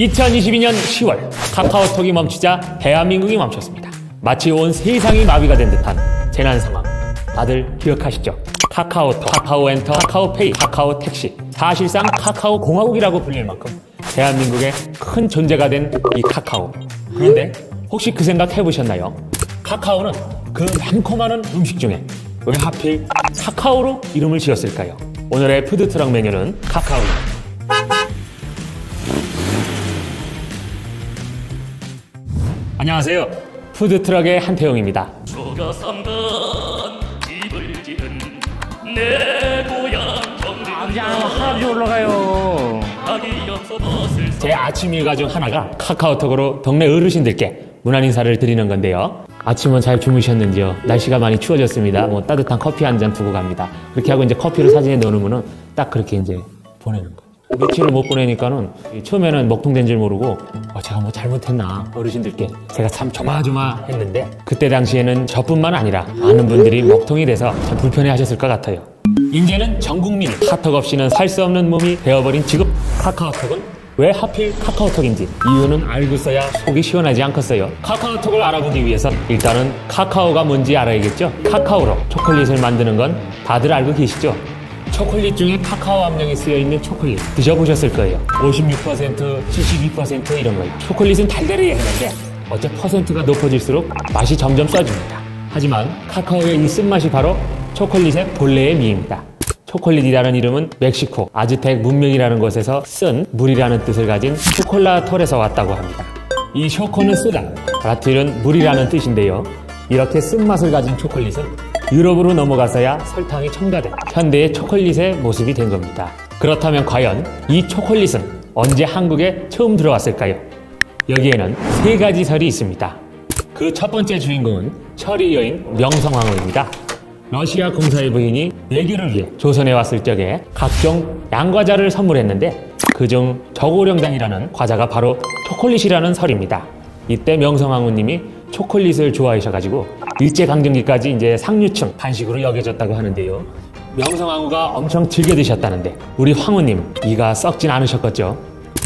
2022년 10월 카카오톡이 멈추자 대한민국이 멈췄습니다. 마치 온 세상이 마비가 된 듯한 재난 상황. 다들 기억하시죠? 카카오톡, 카카오엔터, 카카오페이, 카카오택시, 사실상 카카오공화국이라고 불릴 만큼 대한민국의 큰 존재가 된 이 카카오. 그런데 혹시 그 생각 해보셨나요? 카카오는 그 많고 많은 음식 중에 왜 하필 카카오로 이름을 지었을까요? 오늘의 푸드트럭 메뉴는 카카오입니다. 안녕하세요. 푸드트럭의 한태용입니다. 소가 삼간 집을 지은 내 고향 경주 하나도 올라가요. 아기 엽서 벗을 제 아침 일과 중 하나가 카카오톡으로 동네 어르신들께 문안 인사를 드리는 건데요. 아침은 잘 주무셨는지요? 날씨가 많이 추워졌습니다. 뭐 따뜻한 커피 한 잔 두고 갑니다. 그렇게 하고 이제 커피를 사진에 넣어놓으면 딱 그렇게 이제 보내는 거예요. 며칠을 못 보내니까는 처음에는 먹통된 줄 모르고 제가 뭐 잘못했나 어르신들께 제가 참 조마조마했는데 그때 당시에는 저뿐만 아니라 많은 분들이 먹통이 돼서 참 불편해하셨을 것 같아요. 이제는 전 국민이 카톡 없이는 살 수 없는 몸이 되어버린 지금 카카오톡은 왜 하필 카카오톡인지 이유는 알고 써야 속이 시원하지 않겠어요. 카카오톡을 알아보기 위해서 일단은 카카오가 뭔지 알아야겠죠. 카카오로 초콜릿을 만드는 건 다들 알고 계시죠? 초콜릿 중에 카카오 함량이 쓰여있는 초콜릿 드셔보셨을 거예요. 56%, 72% 이런 거예요. 초콜릿은 달달해야 하는데 어째 퍼센트가 높아질수록 맛이 점점 써집니다. 하지만 카카오의 이 쓴맛이 바로 초콜릿의 본래의 미입니다. 초콜릿이라는 이름은 멕시코 아즈텍 문명이라는 곳에서 쓴 물이라는 뜻을 가진 초콜라톨에서 왔다고 합니다. 이 쇼코는 쓰다, 라틴은 물이라는 뜻인데요. 이렇게 쓴맛을 가진 초콜릿은 유럽으로 넘어가서야 설탕이 첨가된 현대의 초콜릿의 모습이 된 겁니다. 그렇다면 과연 이 초콜릿은 언제 한국에 처음 들어왔을까요? 여기에는 세 가지 설이 있습니다. 그 첫 번째 주인공은 철의 여인 명성황후입니다. 러시아 공사의 부인이 외교를 위해 조선에 왔을 적에 각종 양과자를 선물했는데 그중 저고령장이라는 과자가 바로 초콜릿이라는 설입니다. 이때 명성황후님이 초콜릿을 좋아하셔가지고 일제강점기까지 이제 상류층 간식으로 여겨졌다고 하는데요. 명성황후가 엄청 즐겨 드셨다는데 우리 황후님 이가 썩진 않으셨겠죠?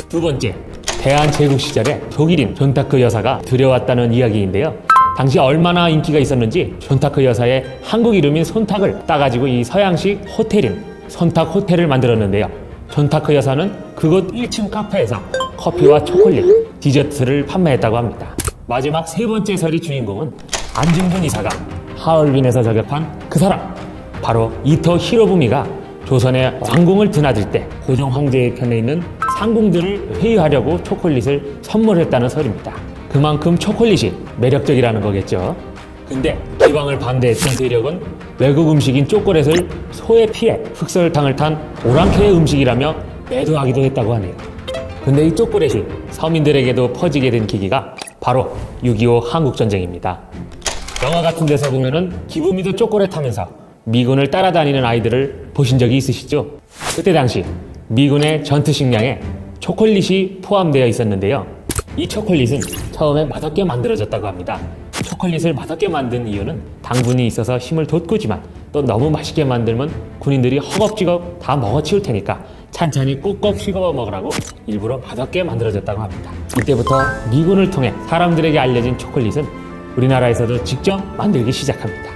두 번째, 대한제국 시절에 독일인 존타크 여사가 들여왔다는 이야기인데요. 당시 얼마나 인기가 있었는지 존타크 여사의 한국 이름인 손탁을 따가지고 이 서양식 호텔인 손탁 호텔을 만들었는데요. 존타크 여사는 그곳 1층 카페에서 커피와 초콜릿, 디저트를 판매했다고 합니다. 마지막 세 번째 설의 주인공은 안중근 이사가 하얼빈에서 저격한 그 사람, 바로 이토 히로부미가 조선의 왕궁을 드나들 때 고종 황제의 편에 있는 상궁들을 회유하려고 초콜릿을 선물했다는 설입니다. 그만큼 초콜릿이 매력적이라는 거겠죠. 근데 기왕을 반대했던 세력은 외국 음식인 초콜릿을 소에 피해 흑설탕을 탄 오랑캐의 음식이라며 매도하기도 했다고 하네요. 근데 이 초콜릿이 서민들에게도 퍼지게 된 계기가 바로 6.25 한국전쟁입니다. 영화 같은 데서 보면은 기부미도 초콜릿 하면서 미군을 따라다니는 아이들을 보신 적이 있으시죠? 그때 당시 미군의 전투 식량에 초콜릿이 포함되어 있었는데요. 이 초콜릿은 처음에 맛없게 만들어졌다고 합니다. 초콜릿을 맛없게 만든 이유는 당분이 있어서 힘을 돋구지만 또 너무 맛있게 만들면 군인들이 허겁지겁 다 먹어치울 테니까 찬찬히 꼭꼭 씹어 먹으라고 일부러 맛없게 만들어졌다고 합니다. 이때부터 미군을 통해 사람들에게 알려진 초콜릿은 우리나라에서도 직접 만들기 시작합니다.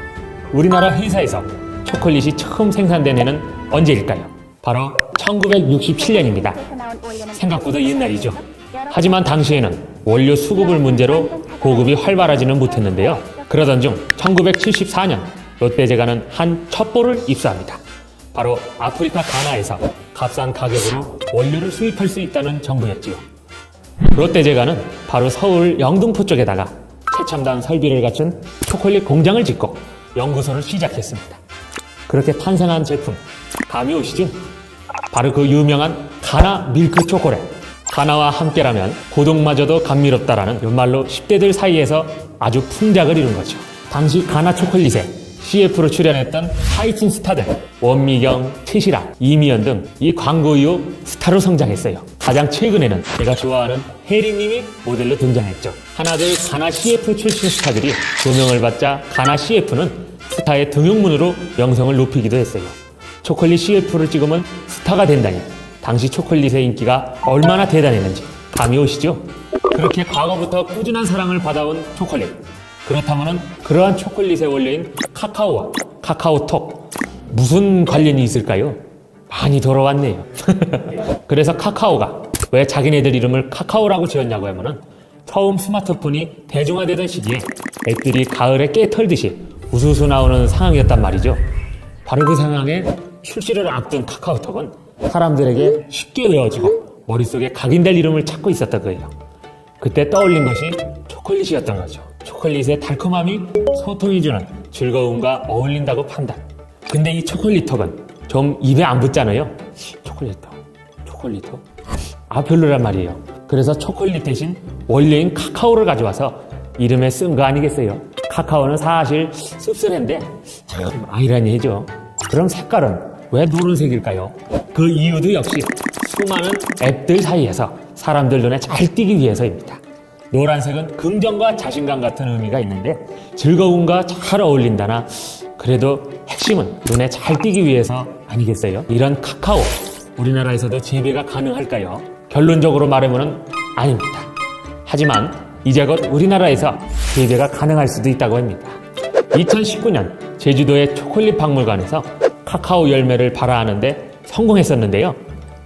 우리나라 회사에서 초콜릿이 처음 생산된 해는 언제일까요? 바로 1967년입니다. 생각보다 옛날이죠. 하지만 당시에는 원료 수급을 문제로 보급이 활발하지는 못했는데요. 그러던 중 1974년 롯데제과는 한 첩보를 입수합니다. 바로 아프리카 가나에서 값싼 가격으로 원료를 수입할 수 있다는 정보였지요. 롯데제과는 바로 서울 영등포 쪽에다가 최첨단 설비를 갖춘 초콜릿 공장을 짓고 연구소를 시작했습니다. 그렇게 탄생한 제품, 감이 오시죠? 바로 그 유명한 가나 밀크 초콜릿. 가나와 함께라면 고동마저도 감미롭다라는 연말로 10대들 사이에서 아주 풍작을 이룬 거죠. 당시 가나 초콜릿에 CF로 출연했던 하이틴 스타들 원미경, 최시라, 이미연 등 이 광고 이후 스타로 성장했어요. 가장 최근에는 제가 좋아하는 혜리님이 모델로 등장했죠. 하나둘 가나 CF 출신 스타들이 조명을 받자 가나 CF는 스타의 등용문으로 명성을 높이기도 했어요. 초콜릿 CF를 찍으면 스타가 된다니 당시 초콜릿의 인기가 얼마나 대단했는지 감이 오시죠? 그렇게 과거부터 꾸준한 사랑을 받아온 초콜릿. 그렇다면 그러한 초콜릿의 원료인 카카오와 카카오톡 무슨 관련이 있을까요? 많이 돌아왔네요. 그래서 카카오가 왜 자기네들 이름을 카카오라고 지었냐고 하면은 처음 스마트폰이 대중화되던 시기에 앱들이 가을에 깨 털듯이 우수수 나오는 상황이었단 말이죠. 바로 그 상황에 출시를 앞둔 카카오톡은 사람들에게 쉽게 외워지고 머릿속에 각인될 이름을 찾고 있었던 거예요. 그때 떠올린 것이 초콜릿이었던 거죠. 초콜릿의 달콤함이 소통이 주는 즐거움과 어울린다고 판단. 근데 이 초콜릿톡은 좀 입에 안 붙잖아요. 초콜릿톡? 아, 별로란 말이에요. 그래서 초콜릿 대신 원료인 카카오를 가져와서 이름에 쓴 거 아니겠어요? 카카오는 사실 씁쓸한데 참 아이러니하죠. 그럼 색깔은 왜 노란색일까요? 그 이유도 역시 수많은 앱들 사이에서 사람들 눈에 잘 띄기 위해서입니다. 노란색은 긍정과 자신감 같은 의미가 있는데 즐거움과 잘 어울린다나 그래도 핵심은 눈에 잘 띄기 위해서 아니겠어요? 이런 카카오 우리나라에서도 재배가 가능할까요? 결론적으로 말하면 아닙니다. 하지만 이제 곧 우리나라에서 재배가 가능할 수도 있다고 합니다. 2019년 제주도의 초콜릿 박물관에서 카카오 열매를 발화하는데 성공했었는데요.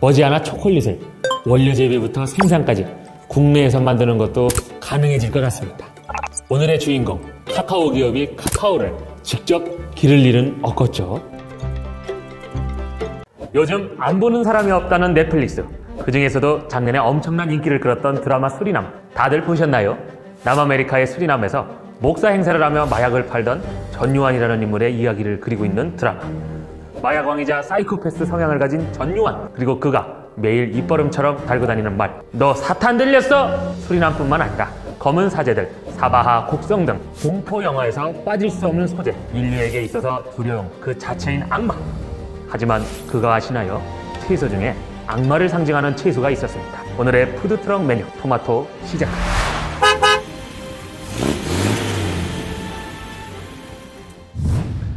머지않아 초콜릿을 원료 재배부터 생산까지 국내에서 만드는 것도 가능해질 것 같습니다. 오늘의 주인공 카카오 기업이 카카오를 직접 기를 일은 없겠죠. 요즘 안 보는 사람이 없다는 넷플릭스. 그 중에서도 작년에 엄청난 인기를 끌었던 드라마 수리남 다들 보셨나요? 남아메리카의 수리남에서 목사 행세를 하며 마약을 팔던 전유한이라는 인물의 이야기를 그리고 있는 드라마. 마약왕이자 사이코패스 성향을 가진 전유한, 그리고 그가 매일 입버름처럼 달고 다니는 말, 너 사탄 들렸어? 수리남뿐만 아니라 검은 사제들, 사바하, 곡성 등 공포 영화에서 빠질 수 없는 소재, 인류에게 있어서 두려움 그 자체인 악마. 하지만 그가 아시나요? 채소 중에 악마를 상징하는 채소가 있었습니다. 오늘의 푸드트럭 메뉴 토마토 시작합니다.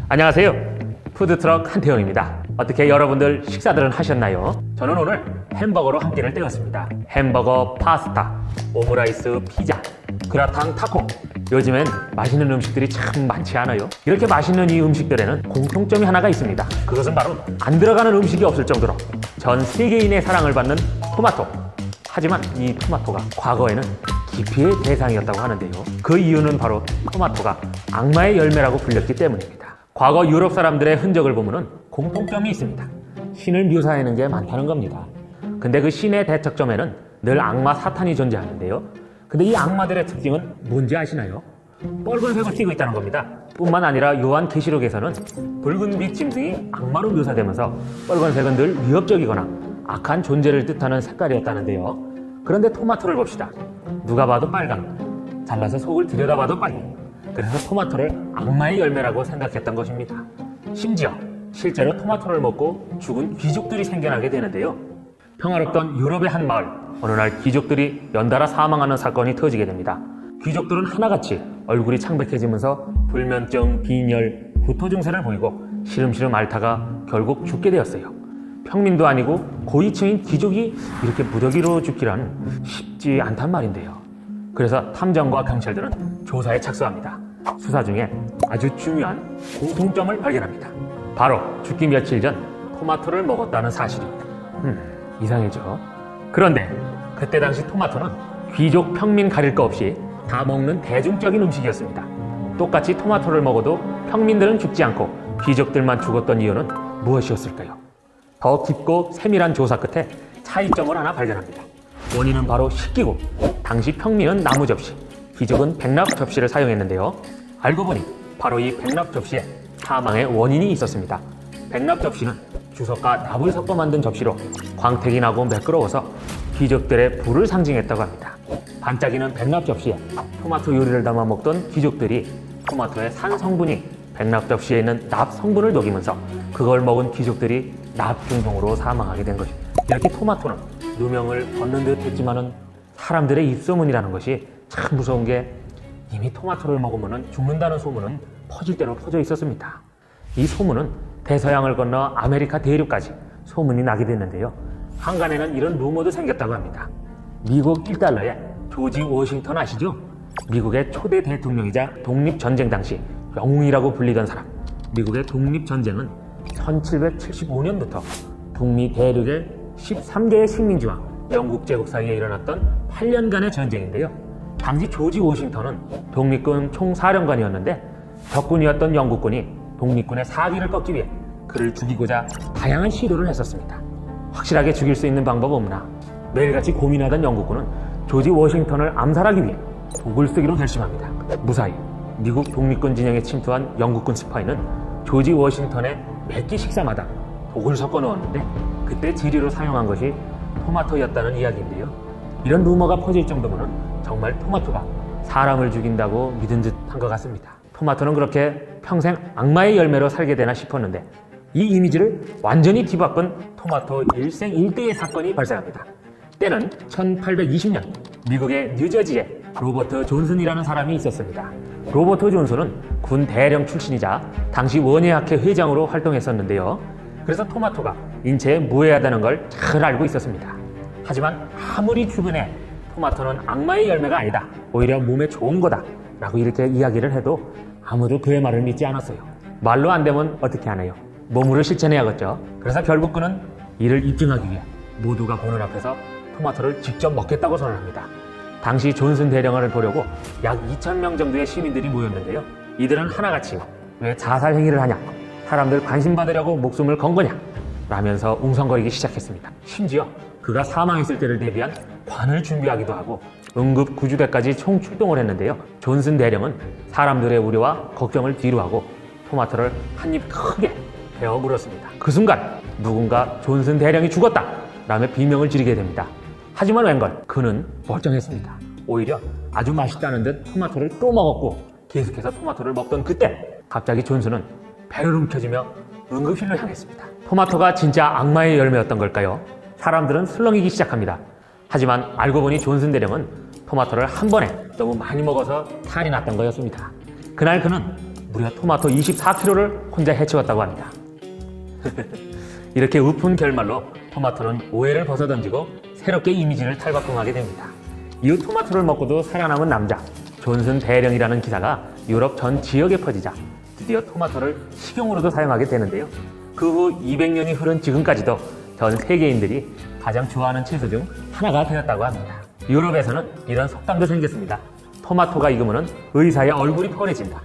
안녕하세요. 푸드트럭 한태영입니다. 어떻게 여러분들 식사들은 하셨나요? 저는 오늘 햄버거로 한 끼를 때웠습니다. 햄버거, 파스타, 오므라이스, 피자, 그라탕, 타코. 요즘엔 맛있는 음식들이 참 많지 않아요? 이렇게 맛있는 이 음식들에는 공통점이 하나가 있습니다. 그것은 바로 안 들어가는 음식이 없을 정도로 전 세계인의 사랑을 받는 토마토. 하지만 이 토마토가 과거에는 기피의 대상이었다고 하는데요. 그 이유는 바로 토마토가 악마의 열매라고 불렸기 때문입니다. 과거 유럽 사람들의 흔적을 보면 공통점이 있습니다. 신을 묘사하는 게 많다는 겁니다. 근데 그 신의 대척점에는 늘 악마 사탄이 존재하는데요. 근데 이 악마들의 특징은 뭔지 아시나요? 빨간색을 띠고 있다는 겁니다. 뿐만 아니라 요한계시록에서는 붉은빛 짐승이 악마로 묘사되면서 빨간색은 늘 위협적이거나 악한 존재를 뜻하는 색깔이었다는데요. 그런데 토마토를 봅시다. 누가 봐도 빨강, 잘라서 속을 들여다봐도 빨강. 그래서 토마토를 악마의 열매라고 생각했던 것입니다. 심지어 실제로 토마토를 먹고 죽은 귀족들이 생겨나게 되는데요. 평화롭던 유럽의 한 마을, 어느 날 귀족들이 연달아 사망하는 사건이 터지게 됩니다. 귀족들은 하나같이 얼굴이 창백해지면서 불면증, 빈혈, 구토 증세를 보이고 시름시름 앓다가 결국 죽게 되었어요. 평민도 아니고 고위층인 귀족이 이렇게 무더기로 죽기란 쉽지 않단 말인데요. 그래서 탐정과 경찰들은 조사에 착수합니다. 수사 중에 아주 중요한 공통점을 발견합니다. 바로 죽기 며칠 전 토마토를 먹었다는 사실입니다. 이상해죠? 그런데 그때 당시 토마토는 귀족, 평민 가릴 거 없이 다 먹는 대중적인 음식이었습니다. 똑같이 토마토를 먹어도 평민들은 죽지 않고 귀족들만 죽었던 이유는 무엇이었을까요? 더 깊고 세밀한 조사 끝에 차이점을 하나 발견합니다. 원인은 바로 식기고, 당시 평민은 나무 접시, 귀족은 백납 접시를 사용했는데요. 알고 보니 바로 이 백납 접시에 사망의 원인이 있었습니다. 백납 접시는 주석과 납을 섞어 만든 접시로 광택이 나고 매끄러워서 귀족들의 부를 상징했다고 합니다. 반짝이는 백납 접시에 토마토 요리를 담아 먹던 귀족들이 토마토의 산 성분이 백납 접시에 있는 납 성분을 녹이면서 그걸 먹은 귀족들이 납 중독으로 사망하게 된 것입니다. 이렇게 토마토는 누명을 벗는 듯 했지만은 사람들의 입소문이라는 것이 참 무서운 게 이미 토마토를 먹으면 죽는다는 소문은 퍼질 대로 퍼져 있었습니다. 이 소문은 대서양을 건너 아메리카 대륙까지 소문이 나게 됐는데요. 한간에는 이런 루머도 생겼다고 합니다. 미국 1달러에 조지 워싱턴 아시죠? 미국의 초대 대통령이자 독립전쟁 당시 영웅이라고 불리던 사람. 미국의 독립전쟁은 1775년부터 북미 대륙의 13개의 식민지와 영국 제국 사이에 일어났던 8년간의 전쟁인데요. 당시 조지 워싱턴은 독립군 총사령관이었는데 적군이었던 영국군이 독립군의 사기를 꺾기 위해 그를 죽이고자 다양한 시도를 했었습니다. 확실하게 죽일 수 있는 방법 없나 매일같이 고민하던 영국군은 조지 워싱턴을 암살하기 위해 독을 쓰기로 결심합니다. 무사히 미국 독립군 진영에 침투한 영국군 스파이는 조지 워싱턴의 매끼 식사마다 독을 섞어 넣었는데 그때 재료로 사용한 것이 토마토였다는 이야기인데요. 이런 루머가 퍼질 정도면 정말 토마토가 사람을 죽인다고 믿은 듯 한 것 같습니다. 토마토는 그렇게 평생 악마의 열매로 살게 되나 싶었는데 이 이미지를 완전히 뒤바꾼 토마토 일생일대의 사건이 발생합니다. 때는 1820년 미국의 뉴저지에 로버트 존슨이라는 사람이 있었습니다. 로버트 존슨은 군 대령 출신이자 당시 원예학회 회장으로 활동했었는데요. 그래서 토마토가 인체에 무해하다는 걸 잘 알고 있었습니다. 하지만 아무리 주변에 토마토는 악마의 열매가 아니다, 오히려 몸에 좋은 거다 라고 이렇게 이야기를 해도 아무도 그의 말을 믿지 않았어요. 말로 안 되면 어떻게 하나요? 몸으로 실천해야겠죠. 그래서 결국 그는 이를 입증하기 위해 모두가 보는 앞에서 토마토를 직접 먹겠다고 선언합니다. 당시 존슨 대령을 보려고 약 2,000명 정도의 시민들이 모였는데요. 이들은 하나같이 왜 자살 행위를 하냐, 사람들 관심 받으려고 목숨을 건 거냐 라면서 웅성거리기 시작했습니다. 심지어 그가 사망했을 때를 대비한 관을 준비하기도 하고 응급 구조대까지 총출동을 했는데요. 존슨 대령은 사람들의 우려와 걱정을 뒤로하고 토마토를 한 입 크게 베어 물었습니다. 그 순간 누군가 존슨 대령이 죽었다 라며 비명을 지르게 됩니다. 하지만 웬걸 그는 멀쩡했습니다. 오히려 아주 맛있다는 듯 토마토를 또 먹었고 계속해서 토마토를 먹던 그때 갑자기 존슨은 배를 움켜쥐며 응급실로 향했습니다. 토마토가 진짜 악마의 열매였던 걸까요? 사람들은 술렁이기 시작합니다. 하지만 알고 보니 존슨 대령은 토마토를 한 번에 너무 많이 먹어서 탈이 났던 거였습니다. 그날 그는 무려 토마토 24kg를 혼자 해치웠다고 합니다. 이렇게 우픈 결말로 토마토는 오해를 벗어던지고 새롭게 이미지를 탈바꿈하게 됩니다. 이후 토마토를 먹고도 살아남은 남자 존슨 대령이라는 기사가 유럽 전 지역에 퍼지자 드디어 토마토를 식용으로도 사용하게 되는데요. 그 후 200년이 흐른 지금까지도 전 세계인들이 가장 좋아하는 채소 중 하나가 되었다고 합니다. 유럽에서는 이런 속담도 생겼습니다. 토마토가 익으면 의사의 얼굴이 뻔해진다.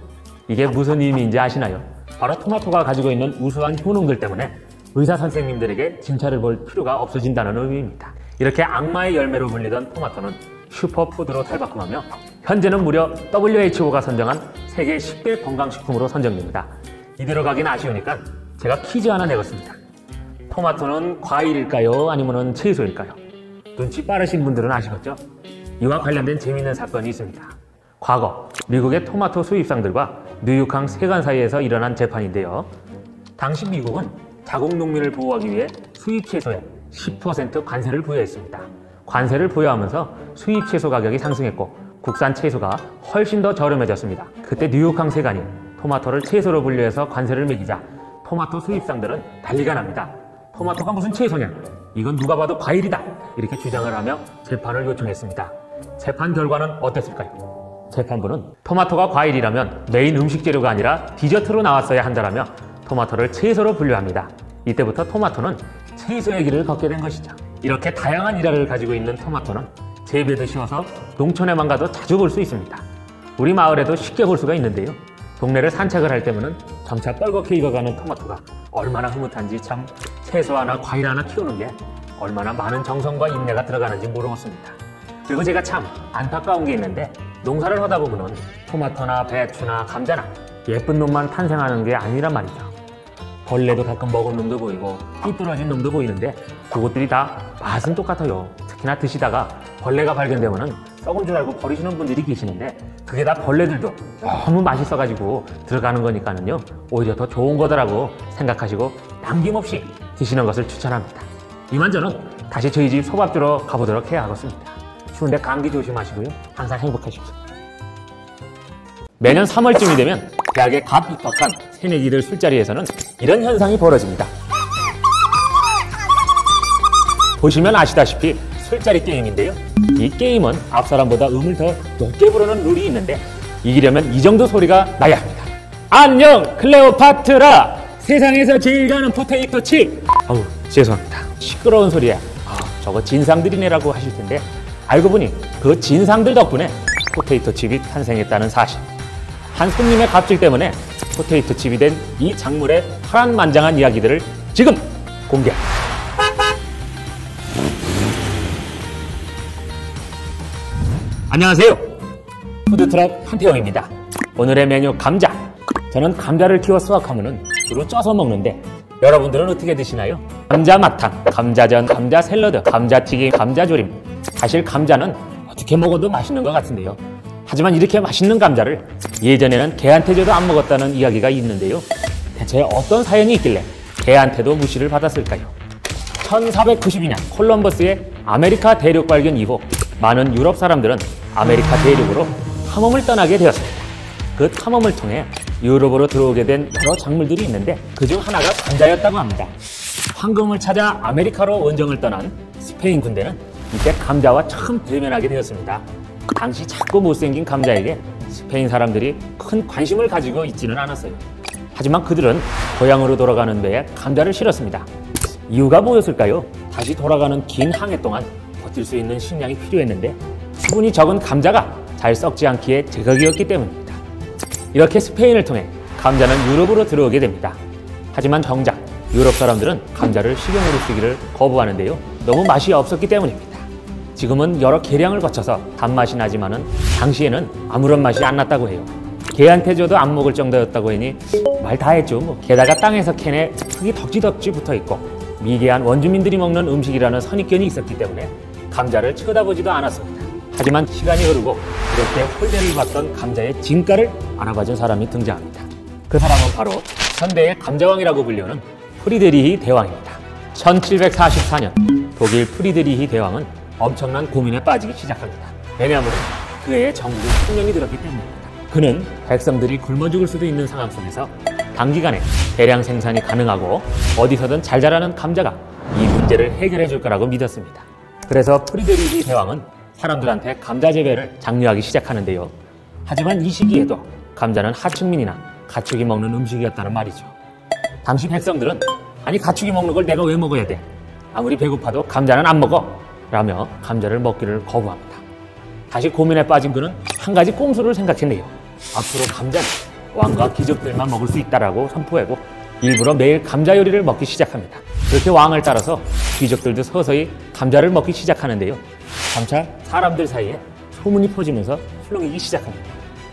이게 무슨 의미인지 아시나요? 바로 토마토가 가지고 있는 우수한 효능들 때문에 의사 선생님들에게 진찰을 볼 필요가 없어진다는 의미입니다. 이렇게 악마의 열매로 불리던 토마토는 슈퍼푸드로 탈바꿈하며 현재는 무려 WHO가 선정한 세계 10대 건강식품으로 선정됩니다. 이대로 가긴 아쉬우니까 제가 퀴즈 하나 내겠습니다. 토마토는 과일일까요? 아니면 채소일까요? 눈치 빠르신 분들은 아시겠죠? 이와 관련된 재미있는 사건이 있습니다. 과거 미국의 토마토 수입상들과 뉴욕항 세관 사이에서 일어난 재판인데요. 당시 미국은 자국 농민을 보호하기 위해 수입 채소에 10% 관세를 부여했습니다. 관세를 부여하면서 수입 채소 가격이 상승했고 국산 채소가 훨씬 더 저렴해졌습니다. 그때 뉴욕항 세관이 토마토를 채소로 분류해서 관세를 매기자 토마토 수입상들은 난리가 납니다. 토마토가 무슨 채소냐? 이건 누가 봐도 과일이다. 이렇게 주장을 하며 재판을 요청했습니다. 재판 결과는 어땠을까요? 재판부는 토마토가 과일이라면 메인 음식 재료가 아니라 디저트로 나왔어야 한다라며 토마토를 채소로 분류합니다. 이때부터 토마토는 채소의 길을 걷게 된 것이죠. 이렇게 다양한 일화를 가지고 있는 토마토는 재배도 쉬워서 농촌에만 가도 자주 볼 수 있습니다. 우리 마을에도 쉽게 볼 수가 있는데요. 동네를 산책을 할 때면은 점차 뻘겋게 익어가는 토마토가 얼마나 흐뭇한지 참 채소 하나 과일 하나 키우는 게 얼마나 많은 정성과 인내가 들어가는지 모르겠습니다. 그리고 제가 참 안타까운 게 있는데 농사를 하다 보면은 토마토나 배추나 감자나 예쁜 놈만 탄생하는 게 아니란 말이죠. 벌레도 가끔 먹은 놈도 보이고 삐뚤어진 놈도 보이는데 그것들이 다 맛은 똑같아요. 특히나 드시다가 벌레가 발견되면은 썩은 줄 알고 버리시는 분들이 계시는데 그게 다 벌레들도 너무 맛있어가지고 들어가는 거니까는요 오히려 더 좋은 거더라고 생각하시고 남김없이 드시는 것을 추천합니다. 이만 저는 다시 저희 집 소밥주러 가보도록 해야 하겠습니다. 추운데 감기 조심하시고요. 항상 행복하십시오. 매년 3월쯤이 되면 대학에 갓 입학한 새내기들 술자리에서는 이런 현상이 벌어집니다. 보시면 아시다시피 술자리 게임인데요. 이 게임은 앞 사람보다 음을 더 높게 부르는 룰이 있는데 이기려면 이 정도 소리가 나야 합니다. 안녕 클레오파트라! 세상에서 제일 가는 포테이토 칩! 어우 죄송합니다. 시끄러운 소리야. 저거 진상들이네라고 하실 텐데 알고 보니 그 진상들 덕분에 포테이토 칩이 탄생했다는 사실. 한 손님의 갑질 때문에 포테이토 칩이 된 이 작물의 파란만장한 이야기들을 지금 공개합니다. 안녕하세요. 푸드트럭 한태영입니다. 오늘의 메뉴 감자. 저는 감자를 키워 수확하면 주로 쪄서 먹는데 여러분들은 어떻게 드시나요? 감자마탕, 감자전, 감자 샐러드, 감자튀김, 감자조림. 사실 감자는 어떻게 먹어도 맛있는 것 같은데요. 하지만 이렇게 맛있는 감자를 예전에는 개한테 줘도 안 먹었다는 이야기가 있는데요. 대체 어떤 사연이 있길래 개한테도 무시를 받았을까요? 1492년 콜럼버스의 아메리카 대륙 발견 이후 많은 유럽 사람들은 아메리카 대륙으로 탐험을 떠나게 되었습니다. 그 탐험을 통해 유럽으로 들어오게 된 여러 작물들이 있는데 그중 하나가 감자였다고 합니다. 황금을 찾아 아메리카로 원정을 떠난 스페인 군대는 이때 감자와 처음 대면하게 되었습니다. 당시 작고 못생긴 감자에게 스페인 사람들이 큰 관심을 가지고 있지는 않았어요. 하지만 그들은 고향으로 돌아가는 배에 감자를 실었습니다. 이유가 뭐였을까요? 다시 돌아가는 긴 항해 동안 버틸 수 있는 식량이 필요했는데 수분이 적은 감자가 잘 썩지 않기에 제격이었기 때문입니다. 이렇게 스페인을 통해 감자는 유럽으로 들어오게 됩니다. 하지만 정작 유럽 사람들은 감자를 식용으로 쓰기를 거부하는데요. 너무 맛이 없었기 때문입니다. 지금은 여러 계량을 거쳐서 단맛이 나지만은 당시에는 아무런 맛이 안 났다고 해요. 개한테 줘도 안 먹을 정도였다고 하니 말 다 했죠 뭐. 게다가 땅에서 캔에 흙이 덕지덕지 붙어있고 미개한 원주민들이 먹는 음식이라는 선입견이 있었기 때문에 감자를 쳐다보지도 않았습니다. 하지만 시간이 흐르고 이렇게 홀대를 받던 감자의 진가를 알아봐준 사람이 등장합니다. 그 사람은 바로 현대의 감자왕이라고 불리는 프리드리히 대왕입니다. 1744년 독일 프리드리히 대왕은 엄청난 고민에 빠지기 시작합니다. 왜냐하면 그의 정부에 흉년이 들었기 때문입니다. 그는 백성들이 굶어 죽을 수도 있는 상황 속에서 단기간에 대량 생산이 가능하고 어디서든 잘 자라는 감자가 이 문제를 해결해 줄 거라고 믿었습니다. 그래서 프리드리히 대왕은 사람들한테 감자 재배를 장려하기 시작하는데요. 하지만 이 시기에도 감자는 하층민이나 가축이 먹는 음식이었다는 말이죠. 당시 백성들은 아니 가축이 먹는 걸 내가 왜 먹어야 돼? 아무리 배고파도 감자는 안 먹어! 라며 감자를 먹기를 거부합니다. 다시 고민에 빠진 그는 한 가지 꼼수를 생각했네요. 앞으로 감자는 왕과 귀족들만 먹을 수 있다라고 선포하고 일부러 매일 감자 요리를 먹기 시작합니다. 그렇게 왕을 따라서 귀족들도 서서히 감자를 먹기 시작하는데요. 점차 사람들 사이에 소문이 퍼지면서 술렁이기 시작합니다.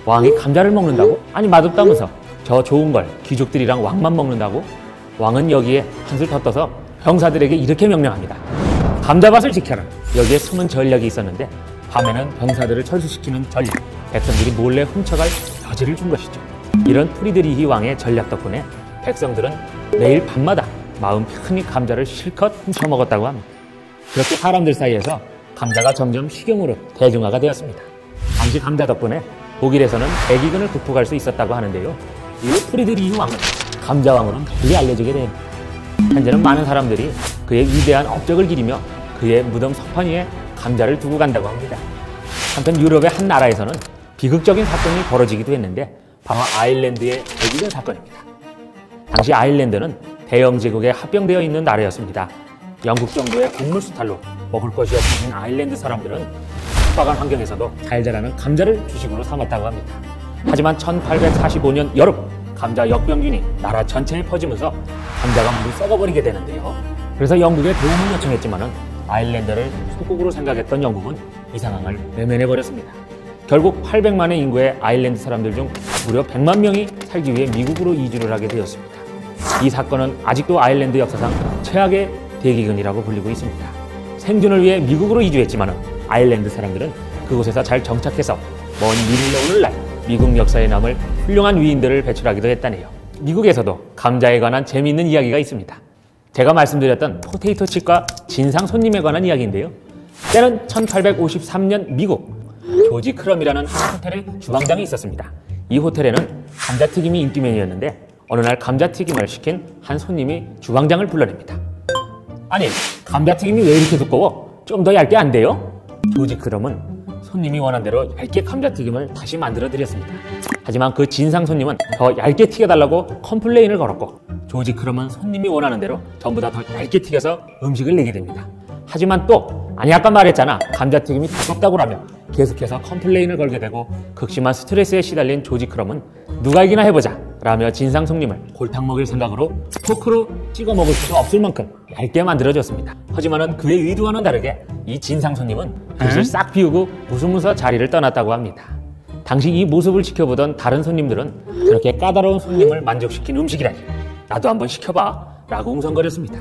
왕이 감자를 먹는다고? 아니 맛없다면서 저 좋은 걸 귀족들이랑 왕만 먹는다고? 왕은 여기에 한술 더 떠서 병사들에게 이렇게 명령합니다. 감자밭을 지켜라. 여기에 숨은 전략이 있었는데 밤에는 병사들을 철수시키는 전략, 백성들이 몰래 훔쳐갈 여지를 준 것이죠. 이런 프리드리히 왕의 전략 덕분에 백성들은 매일 밤마다 마음 편히 감자를 실컷 훔쳐먹었다고 합니다. 그렇게 사람들 사이에서 감자가 점점 식용으로 대중화가 되었습니다. 당시 감자 덕분에 독일에서는 대기근을 극복할 수 있었다고 하는데요. 이후 프리드리히 왕은 감자왕으로 널리 알려지게 됩니다. 현재는 많은 사람들이 그의 위대한 업적을 기리며 그의 무덤 서판 위에 감자를 두고 간다고 합니다. 한편 유럽의 한 나라에서는 비극적인 사건이 벌어지기도 했는데 바로 아일랜드의 대기근 사건입니다. 당시 아일랜드는 대영 제국에 합병되어 있는 나라였습니다. 영국 정도의 곡물 수탈로 먹을 것이 없어진 아일랜드 사람들은 척박한 환경에서도 잘 자라는 감자를 주식으로 삼았다고 합니다. 하지만 1845년 여름 감자 역병균이 나라 전체에 퍼지면서 감자가 모두 썩어버리게 되는데요. 그래서 영국에 도움을 요청했지만 아일랜드를 소국으로 생각했던 영국은 이 상황을 외면해버렸습니다. 결국 800만의 인구의 아일랜드 사람들 중 무려 100만 명이 살기 위해 미국으로 이주를 하게 되었습니다. 이 사건은 아직도 아일랜드 역사상 최악의 대기근이라고 불리고 있습니다. 생존을 위해 미국으로 이주했지만 아일랜드 사람들은 그곳에서 잘 정착해서 먼 미래의 오늘날 미국 역사에 남을 훌륭한 위인들을 배출하기도 했다네요. 미국에서도 감자에 관한 재미있는 이야기가 있습니다. 제가 말씀드렸던 포테이토 칩과 진상 손님에 관한 이야기인데요. 때는 1853년 미국 조지 크럼이라는 한 호텔의 주방장이 있었습니다. 이 호텔에는 감자튀김이 인기 메뉴였는데 어느 날 감자튀김을 시킨 한 손님이 주방장을 불러냅니다. 아니 감자튀김이 왜 이렇게 두꺼워? 좀 더 얇게 안 돼요? 조지 크럼은 손님이 원한 대로 얇게 감자튀김을 다시 만들어 드렸습니다. 하지만 그 진상 손님은 더 얇게 튀겨달라고 컴플레인을 걸었고, 조지 크럼은 손님이 원하는 대로 전부 다 더 얇게 튀겨서 음식을 내게 됩니다. 하지만 또 아니 아까 말했잖아, 감자튀김이 두껍다고 라며 계속해서 컴플레인을 걸게 되고, 극심한 스트레스에 시달린 조지 크럼은 누가 이기나 해보자 라며 진상 손님을 골탕 먹일 생각으로 포크로 찍어 먹을 수 없을 만큼 얇게 만들어줬습니다. 하지만은 그의 의도와는 다르게 이 진상 손님은 그릇을 싹 비우고 웃으면서 자리를 떠났다고 합니다. 당시 이 모습을 지켜보던 다른 손님들은 그렇게 까다로운 손님을 만족시킨 음식이라니 나도 한번 시켜봐 라고 웅성거렸습니다.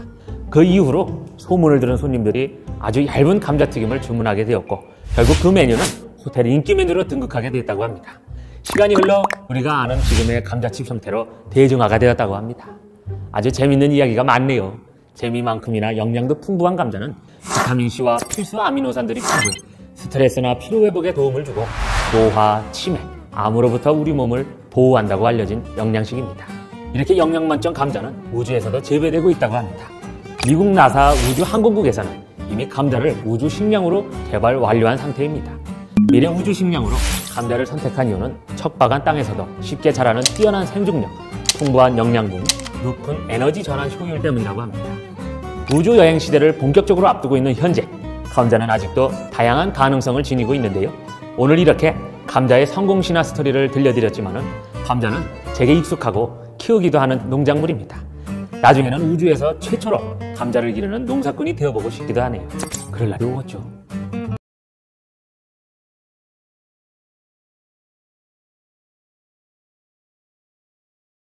그 이후로 소문을 들은 손님들이 아주 얇은 감자튀김을 주문하게 되었고, 결국 그 메뉴는 호텔 인기 메뉴로 등극하게 됐다고 합니다. 시간이 흘러 우리가 아는 지금의 감자칩 형태로 대중화가 되었다고 합니다. 아주 재밌는 이야기가 많네요. 재미만큼이나 영양도 풍부한 감자는 비타민C와 필수 아미노산들이 풍부해 스트레스나 피로회복에 도움을 주고 노화, 치매, 암으로부터 우리 몸을 보호한다고 알려진 영양식입니다. 이렇게 영양만점 감자는 우주에서도 재배되고 있다고 합니다. 미국 나사 우주항공국에서는 이미 감자를 우주 식량으로 개발 완료한 상태입니다. 미래 우주 식량으로 감자를 선택한 이유는 척박한 땅에서도 쉽게 자라는 뛰어난 생존력, 풍부한 영양분, 높은 에너지 전환 효율 때문이라고 합니다. 우주 여행 시대를 본격적으로 앞두고 있는 현재, 감자는 아직도 다양한 가능성을 지니고 있는데요. 오늘 이렇게 감자의 성공 신화 스토리를 들려드렸지만은 감자는 제게 익숙하고 키우기도 하는 농작물입니다. 나중에는 우주에서 최초로 감자를 기르는 농사꾼이 되어보고 싶기도 하네요. 그럴 날이 오겠죠.